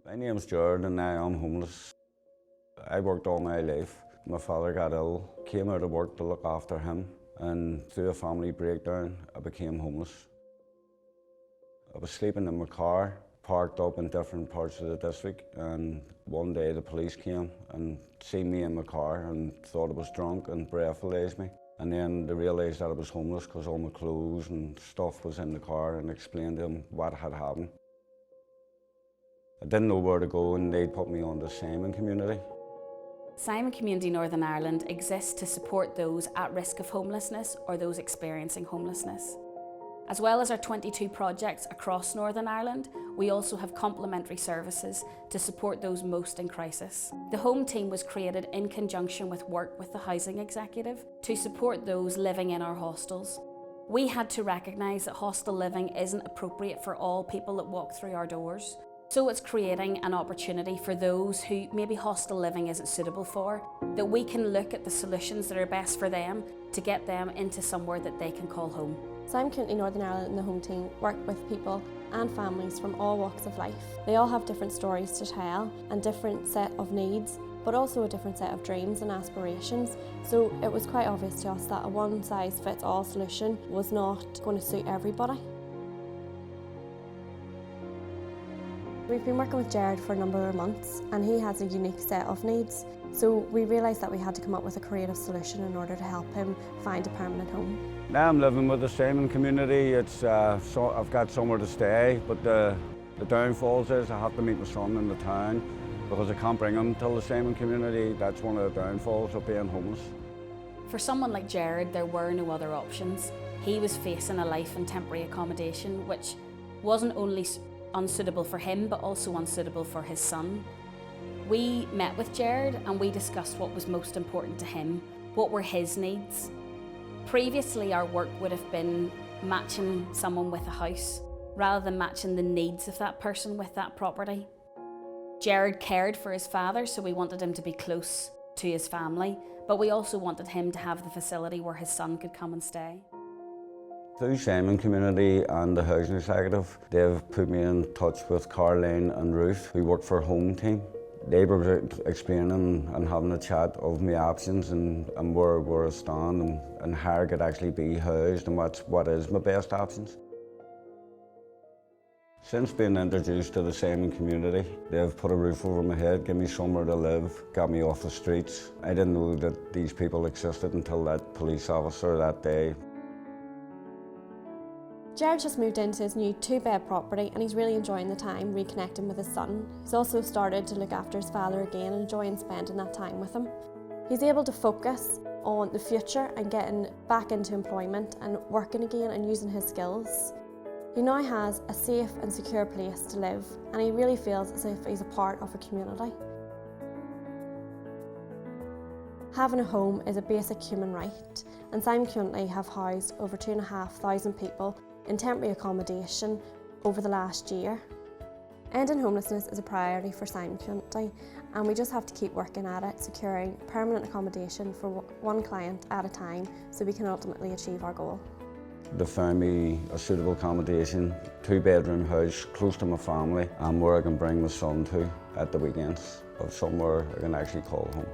My name's Jared and I am homeless. I worked all my life. My father got ill, came out of work to look after him, and through a family breakdown, I became homeless. I was sleeping in my car, parked up in different parts of the district, and one day the police came and seen me in my car and thought I was drunk and breathalyzed me. And then they realised that I was homeless because all my clothes and stuff was in the car, and explained to them what had happened. I didn't know where to go, and they put me on the Simon Community. Simon Community Northern Ireland exists to support those at risk of homelessness or those experiencing homelessness. As well as our 22 projects across Northern Ireland, we also have complementary services to support those most in crisis. The Home team was created in conjunction with work with the Housing Executive to support those living in our hostels. We had to recognise that hostel living isn't appropriate for all people that walk through our doors. So it's creating an opportunity for those who maybe hostel living isn't suitable for, that we can look at the solutions that are best for them to get them into somewhere that they can call home. Simon Community Northern Ireland and the Home team work with people and families from all walks of life. They all have different stories to tell and different set of needs, but also a different set of dreams and aspirations. So it was quite obvious to us that a one-size-fits-all solution was not going to suit everybody. We've been working with Jared for a number of months, and he has a unique set of needs. So we realised that we had to come up with a creative solution in order to help him find a permanent home. Now I'm living with the Simon Community. I've got somewhere to stay, but the downfalls is I have to meet my son in the town because I can't bring him to the Simon Community. That's one of the downfalls of being homeless. For someone like Jared, there were no other options. He was facing a life in temporary accommodation, which wasn't only unsuitable for him, but also unsuitable for his son. We met with Jared and we discussed what was most important to him, what were his needs. Previously, our work would have been matching someone with a house, rather than matching the needs of that person with that property. Jared cared for his father, so we wanted him to be close to his family, but we also wanted him to have the facility where his son could come and stay. Through Simon Community and the Housing Executive, they've put me in touch with Caroline and Ruth, who work for Home team. They were explaining and having a chat of my options and where I stand and how I could actually be housed and what is my best options. Since being introduced to the Simon Community, they've put a roof over my head, given me somewhere to live, got me off the streets. I didn't know that these people existed until that police officer that day. Jared just moved into his new 2-bed property and he's really enjoying the time reconnecting with his son. He's also started to look after his father again and enjoying spending that time with him. He's able to focus on the future and getting back into employment and working again and using his skills. He now has a safe and secure place to live, and he really feels as if he's a part of a community. Having a home is a basic human right, and Simon Community have housed over 2,500 people in temporary accommodation over the last year. Ending homelessness is a priority for Simon Community, and we just have to keep working at it, securing permanent accommodation for one client at a time so we can ultimately achieve our goal. They found me a suitable accommodation, 2-bedroom house close to my family and where I can bring my son to at the weekends, of somewhere I can actually call home.